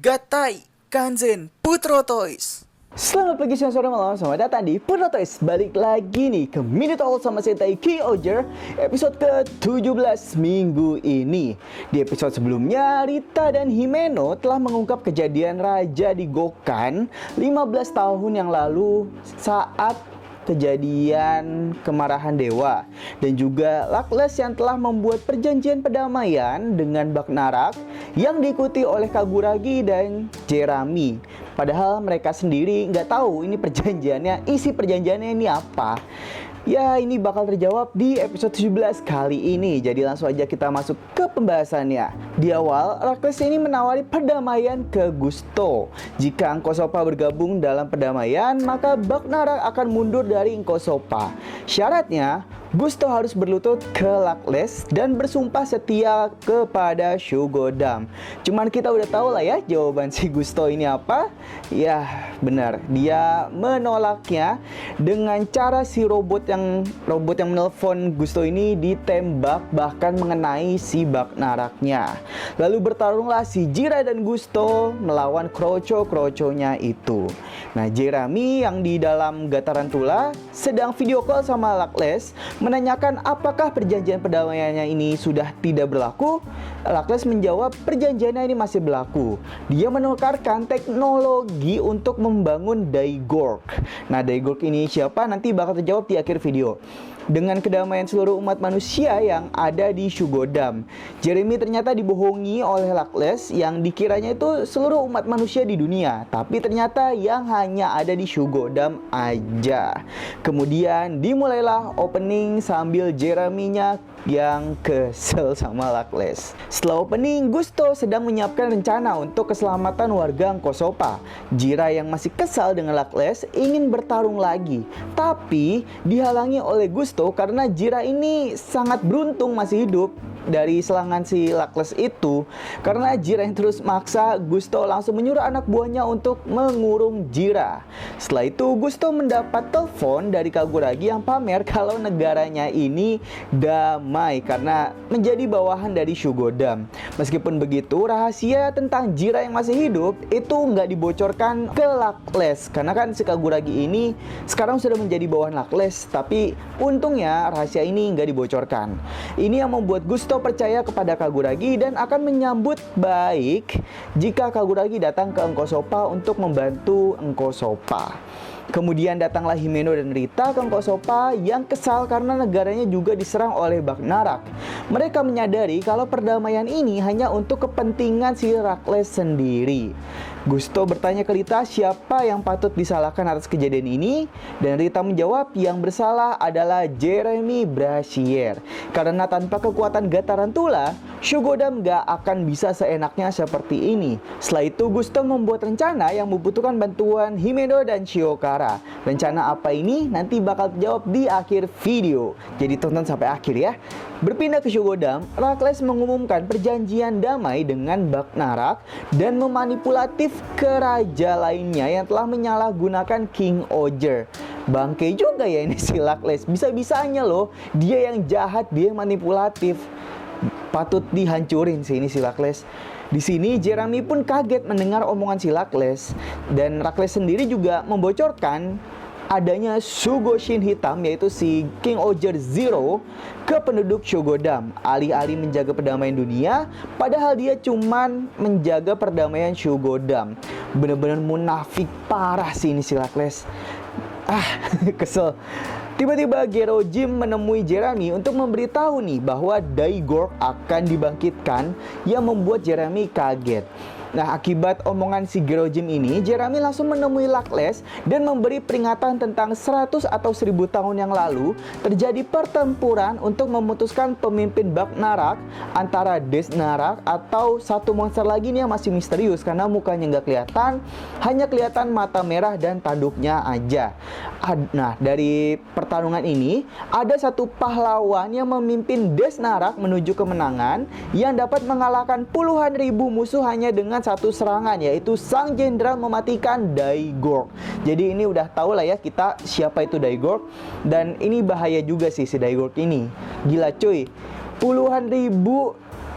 Gatai, Kanzen, Putro Toys. Selamat pagi, siang, sore, malam. Selamat datang di Putro Toys. Balik lagi nih ke Minute All sama saya King Oger, episode ke-17 minggu ini. Di episode sebelumnya, Rita dan Himeno telah mengungkap kejadian Raja digokan 15 tahun yang lalu saat kejadian kemarahan dewa, dan juga Luckles yang telah membuat perjanjian perdamaian dengan Bagnarak yang diikuti oleh Kaguragi dan Jeremy. Padahal mereka sendiri nggak tahu ini perjanjiannya, isi perjanjiannya ini apa. Ya, ini bakal terjawab di episode 17 kali ini. Jadi langsung aja kita masuk ke pembahasannya. Di awal, Luckles ini menawari perdamaian ke Gusto. Jika Nkosopa bergabung dalam perdamaian, maka Bagnarak akan mundur dari Nkosopa. Syaratnya, Gusto harus berlutut ke Luckles dan bersumpah setia kepada Shogodam. Cuman kita udah tahu lah ya jawaban si Gusto ini apa. Ya benar, dia menolaknya dengan cara si robot yang menelpon Gusto ini ditembak, bahkan mengenai si Bagnaraknya. Lalu bertarunglah si Jiraiya dan Gusto melawan kroco-kroconya itu. Nah, Jeremy yang di dalam Gatarantula sedang video call sama Luckles menanyakan apakah perjanjian perdamaiannya ini sudah tidak berlaku. Luckles menjawab perjanjiannya ini masih berlaku. Dia menukarkan teknologi untuk membangun Daigorg. Nah, Daigorg ini siapa? Nanti bakal terjawab di akhir video. Dengan kedamaian seluruh umat manusia yang ada di Shogodam, Jeremy ternyata dibohongi oleh Luckles yang dikiranya itu seluruh umat manusia di dunia, tapi ternyata yang hanya ada di Shogodam aja. Kemudian dimulailah opening sambil Jeremy-nya yang kesel sama Luckles. Setelah opening, Gusto sedang menyiapkan rencana untuk keselamatan warga Nkosopa. Jiraiya yang masih kesal dengan Luckles ingin bertarung lagi, tapi dihalangi oleh Gusto karena Jiraiya ini sangat beruntung masih hidup dari serangan si Luckles itu. Karena Jiraiya yang terus maksa, Gusto langsung menyuruh anak buahnya untuk mengurung Jiraiya. Setelah itu Gusto mendapat telepon dari Kaguragi yang pamer kalau negaranya ini damai karena menjadi bawahan dari Shogodam. Meskipun begitu, rahasia tentang Jiraiya yang masih hidup itu nggak dibocorkan ke Luckles, karena kan si Kaguragi ini sekarang sudah menjadi bawahan Luckles, tapi untungnya rahasia ini nggak dibocorkan. Ini yang membuat Gusto percaya kepada Kaguragi dan akan menyambut baik jika Kaguragi datang ke Nkosopa untuk membantu Nkosopa. Kemudian datanglah Himeno dan Rita ke Nkosopa yang kesal karena negaranya juga diserang oleh Bagnarak. Mereka menyadari kalau perdamaian ini hanya untuk kepentingan si Luckles sendiri. Gusto bertanya ke Rita siapa yang patut disalahkan atas kejadian ini, dan Rita menjawab yang bersalah adalah Jeremy Brasier. Karena tanpa kekuatan Gatarantula, Shogodam gak akan bisa seenaknya seperti ini. Setelah itu Gusto membuat rencana yang membutuhkan bantuan Himeno dan Shiokara. Rencana apa ini nanti bakal terjawab di akhir video, jadi tonton sampai akhir ya. Berpindah ke Shogodam, Luckles mengumumkan perjanjian damai dengan Bagnarak dan memanipulatif ke raja lainnya yang telah menyalahgunakan King Oger. Bangke juga ya ini si Luckles, bisa-bisanya loh dia yang jahat, dia yang manipulatif. Patut dihancurin sih ini si Luckles. Di sini Jeremy pun kaget mendengar omongan si Luckles, dan Luckles sendiri juga membocorkan adanya Shugoshin hitam, yaitu si King Oger Zero, ke penduduk Shogodam. Alih-alih menjaga perdamaian dunia, padahal dia cuman menjaga perdamaian Shogodam. Bener-bener munafik parah sih ini si Luckles. Kesel. Tiba-tiba Gerojim menemui Jeremy untuk memberitahu nih bahwa Daigorg akan dibangkitkan, yang membuat Jeremy kaget. Nah, akibat omongan si Gerojim ini, Jeremy langsung menemui Luckles dan memberi peringatan tentang 100 atau 1000 tahun yang lalu terjadi pertempuran untuk memutuskan pemimpin Bagnarak antara Desnarak atau satu monster lagi nih yang masih misterius karena mukanya nggak kelihatan, hanya kelihatan mata merah dan tanduknya aja. Nah, dari pertarungan ini ada satu pahlawan yang memimpin Desnarak menuju kemenangan yang dapat mengalahkan puluhan ribu musuh hanya dengan satu serangan, yaitu sang jenderal mematikan Daigorg. Jadi ini udah tahu lah ya kita siapa itu Daigorg, dan ini bahaya juga sih si Daigorg ini. Gila cuy, puluhan ribu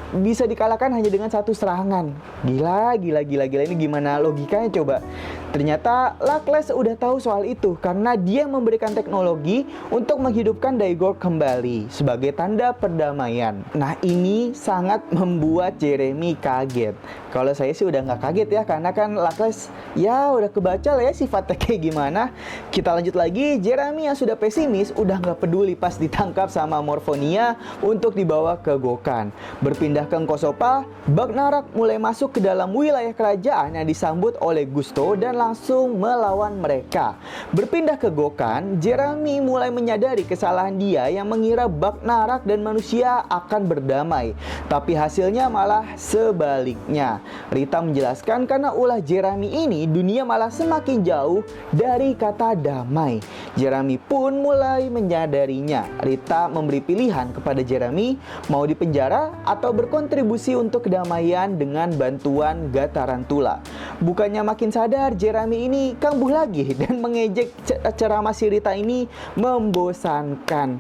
bisa dikalahkan hanya dengan satu serangan. Gila. Ini gimana logikanya coba? Ternyata Lackless udah tahu soal itu karena dia memberikan teknologi untuk menghidupkan Daigor kembali sebagai tanda perdamaian. Nah, ini sangat membuat Jeremy kaget. Kalau saya sih udah nggak kaget ya, karena kan Lackless ya udah kebaca lah ya sifatnya kayak gimana. Kita lanjut lagi, Jeremy yang sudah pesimis udah nggak peduli pas ditangkap sama Morphonia untuk dibawa ke Gokan. Berpindah ke Kosopa, Bagnarak mulai masuk ke dalam wilayah kerajaan yang disambut oleh Gusto dan langsung melawan mereka. Berpindah ke Gokan, Jeremy mulai menyadari kesalahan dia yang mengira Bagnarak dan manusia akan berdamai. Tapi hasilnya malah sebaliknya. Rita menjelaskan karena ulah Jeremy ini, dunia malah semakin jauh dari kata damai. Jeremy pun mulai menyadarinya. Rita memberi pilihan kepada Jeremy mau dipenjara atau berkontribusi untuk kedamaian dengan bantuan Gatarantula. Bukannya makin sadar, Jeremy ini kambuh lagi dan mengejek ceramah si Rita ini membosankan.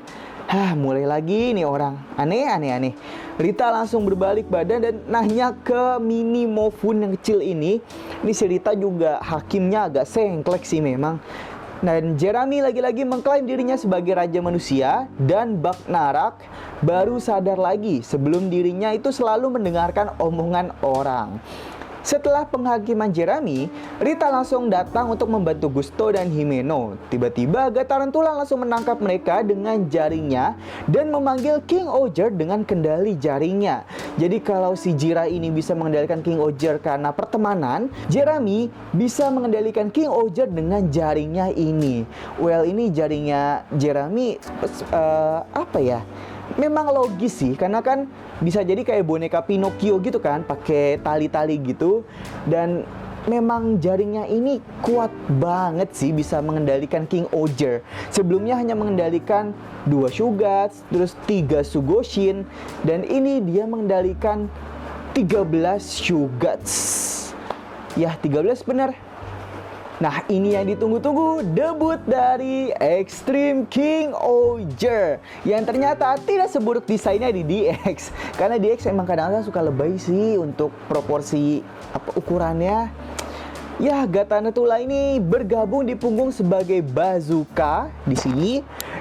Mulai lagi nih orang aneh. Rita langsung berbalik badan dan nanya ke Mini Mofun yang kecil ini. Ini si Rita juga hakimnya agak sengklek sih memang. Dan Jeremy lagi-lagi mengklaim dirinya sebagai raja manusia dan Bagnarak baru sadar lagi sebelum dirinya itu selalu mendengarkan omongan orang. Setelah penghakiman Jeremy, Rita langsung datang untuk membantu Gusto dan Himeno. Tiba-tiba Gatarantula langsung menangkap mereka dengan jaringnya dan memanggil King Oger dengan kendali jaringnya. Jadi kalau si Jira ini bisa mengendalikan King Oger karena pertemanan, Jeremy bisa mengendalikan King Oger dengan jaringnya ini. Well, ini jaringnya Jeremy apa ya? Memang logis sih, karena kan bisa jadi kayak boneka Pinocchio gitu kan, pakai tali-tali gitu. Dan memang jaringnya ini kuat banget sih, bisa mengendalikan King Oger. Sebelumnya hanya mengendalikan 2 Shugats, terus 3 Sugoshin, dan ini dia mengendalikan 13 Shugats. Ya, 13 benar. Nah, ini yang ditunggu-tunggu, debut dari Extreme King Oger yang ternyata tidak seburuk desainnya di DX. Karena DX emang kadang-kadang suka lebay sih untuk proporsi ukurannya. Ya, Gatarantula ini bergabung di punggung sebagai bazooka di sini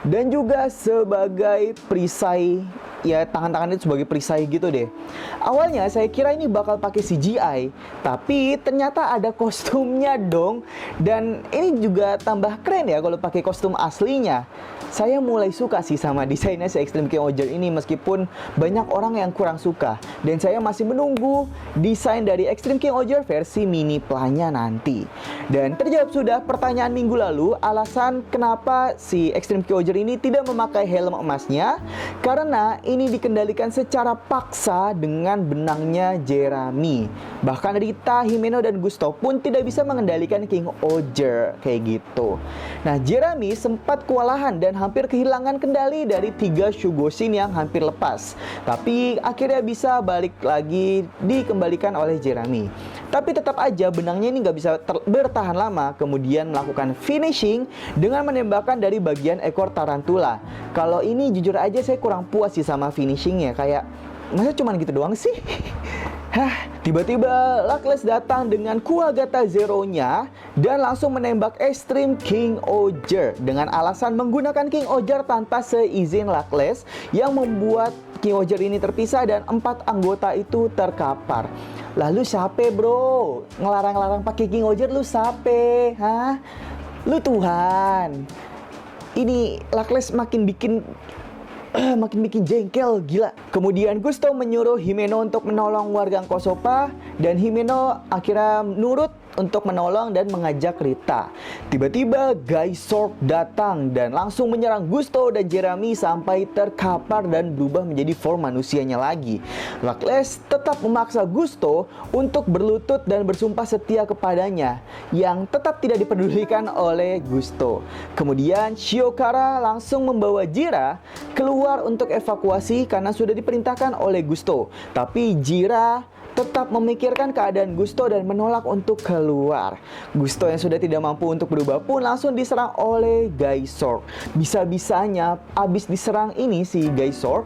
dan juga sebagai perisai. Ya, tangan-tangannya sebagai perisai gitu deh. Awalnya saya kira ini bakal pakai CGI, tapi ternyata ada kostumnya dong. Dan ini juga tambah keren ya kalau pakai kostum aslinya. Saya mulai suka sih sama desainnya si Extreme King Oger ini, meskipun banyak orang yang kurang suka. Dan saya masih menunggu desain dari Extreme King Oger versi mini planya nanti. Dan terjawab sudah pertanyaan minggu lalu, alasan kenapa si Extreme King Oger ini tidak memakai helm emasnya, karena ini dikendalikan secara paksa dengan benangnya Jeremy. Bahkan Rita, Himeno, dan Gusto pun tidak bisa mengendalikan King Oger kayak gitu. Nah, Jeremy sempat kewalahan dan hampir kehilangan kendali dari 3 Shugoshin yang hampir lepas. Tapi akhirnya bisa balik lagi dikembalikan oleh Jeremy. Tapi tetap aja benangnya ini nggak bisa bertahan lama, kemudian melakukan finishing dengan menembakkan dari bagian ekor tarantula. Kalau ini jujur aja saya kurang puas sih sama finishingnya, kayak masa cuman gitu doang sih? Tiba-tiba Lackless datang dengan Kuwagata Zero-nya dan langsung menembak Extreme King Oger dengan alasan menggunakan King Oger tanpa seizin Lackless yang membuat King Oger ini terpisah dan 4 anggota itu terkapar. Lalu siapa bro? Ngelarang-larang pakai King Oger lu siapa? Lu Tuhan. Ini Lackless makin bikin jengkel, gila. Kemudian Gusto menyuruh Himeno untuk menolong warga Kosopa dan Himeno akhirnya nurut untuk menolong dan mengajak Rita. Tiba-tiba Gaizorg datang dan langsung menyerang Gusto dan Jeremy sampai terkapar dan berubah menjadi form manusianya lagi. Lackless tetap memaksa Gusto untuk berlutut dan bersumpah setia kepadanya, yang tetap tidak dipedulikan oleh Gusto. Kemudian Shiokara langsung membawa Jira keluar untuk evakuasi karena sudah diperintahkan oleh Gusto. Tapi Jira tetap memikirkan keadaan Gusto dan menolak untuk keluar. Gusto yang sudah tidak mampu untuk berubah pun langsung diserang oleh Gaizorg. Bisa-bisanya abis diserang ini si Gaizorg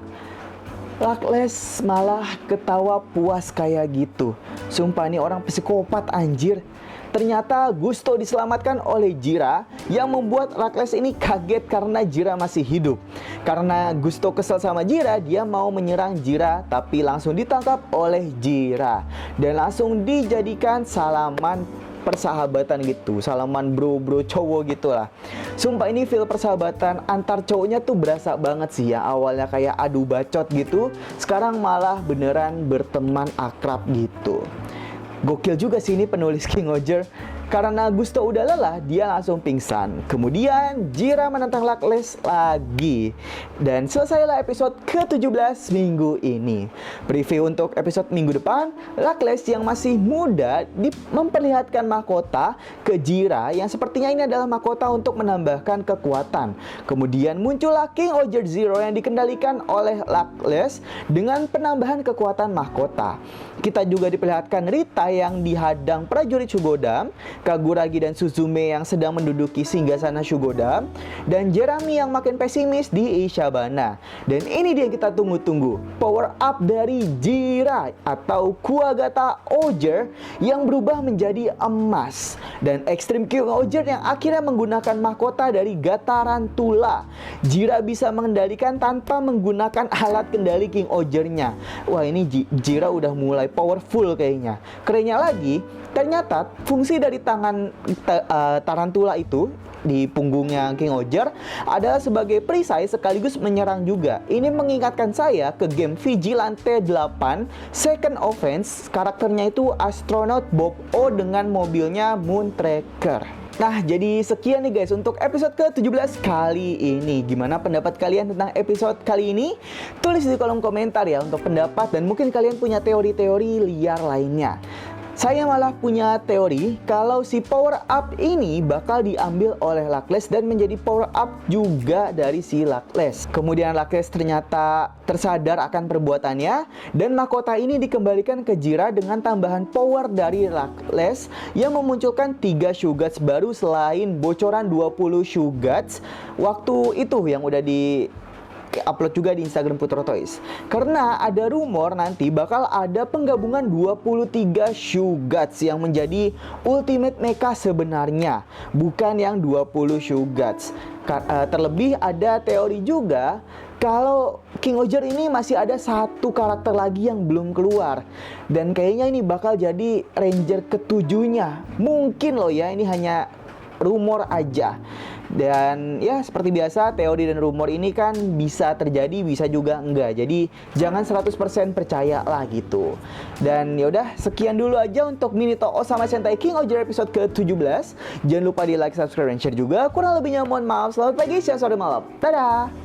Lakles malah ketawa puas kayak gitu. Sumpah nih orang psikopat anjir. Ternyata Gusto diselamatkan oleh Jira yang membuat Lakles ini kaget karena Jira masih hidup. Karena Gusto kesel sama Jira, dia mau menyerang Jira tapi langsung ditangkap oleh Jira. Dan langsung dijadikan salaman persahabatan gitu, salaman bro cowok gitulah. Sumpah ini feel persahabatan antar cowoknya tuh berasa banget sih ya. Awalnya kayak adu bacot gitu, sekarang malah beneran berteman akrab gitu. Gokil juga sih ini penulis King Oger. Karena Gusto udah lelah, dia langsung pingsan. Kemudian Jira menantang Lakles lagi. Dan selesailah episode ke-17 minggu ini. Preview untuk episode minggu depan, Lakles yang masih muda memperlihatkan mahkota ke Jira yang sepertinya ini adalah mahkota untuk menambahkan kekuatan. Kemudian muncullah King Oger Zero yang dikendalikan oleh Lakles dengan penambahan kekuatan mahkota. Kita juga diperlihatkan Rita yang dihadang prajurit Shugodam, Kaguragi dan Suzume yang sedang menduduki singgasana Shugodam, dan Jeremy yang makin pesimis di Ishabana. Dan ini dia yang kita tunggu-tunggu, power up dari Jira atau Kuwagata Oger yang berubah menjadi emas, dan Extreme King Oger yang akhirnya menggunakan mahkota dari Gatarantula. Jira bisa mengendalikan tanpa menggunakan alat kendali King Ogernya. Wah, ini Jira udah mulai powerful kayaknya. Kerennya lagi, ternyata fungsi dari tangan tarantula itu di punggungnya King Oger adalah sebagai perisai sekaligus menyerang juga. Ini mengingatkan saya ke game Vigilante 8 Second Offense. Karakternya itu astronaut Bob O dengan mobilnya Moontracker. Nah, jadi sekian nih guys untuk episode ke-17 kali ini. Gimana pendapat kalian tentang episode kali ini? Tulis di kolom komentar ya untuk pendapat, dan mungkin kalian punya teori-teori liar lainnya. Saya malah punya teori kalau si power up ini bakal diambil oleh Lakles dan menjadi power up juga dari si Lakles. Kemudian Lakles ternyata tersadar akan perbuatannya dan mahkota ini dikembalikan ke Jira dengan tambahan power dari Lakles yang memunculkan 3 Shugats baru selain bocoran 20 Shugats waktu itu yang udah upload juga di Instagram Putro Toys. Karena ada rumor nanti bakal ada penggabungan 23 Shugats yang menjadi Ultimate Mecha sebenarnya, bukan yang 20 Shugats. Terlebih ada teori juga kalau King Oger ini masih ada satu karakter lagi yang belum keluar, dan kayaknya ini bakal jadi Ranger ketujuhnya. Mungkin loh ya, ini hanya rumor aja. Dan ya seperti biasa, teori dan rumor ini kan bisa terjadi, bisa juga enggak. Jadi jangan 100% percaya lah gitu. Dan yaudah, sekian dulu aja untuk Mini Talk Osama Sentai King Oger episode ke-17. Jangan lupa di like, subscribe, dan share juga. Kurang lebihnya mohon maaf. Selamat pagi, siang, sore, malam. Dadah!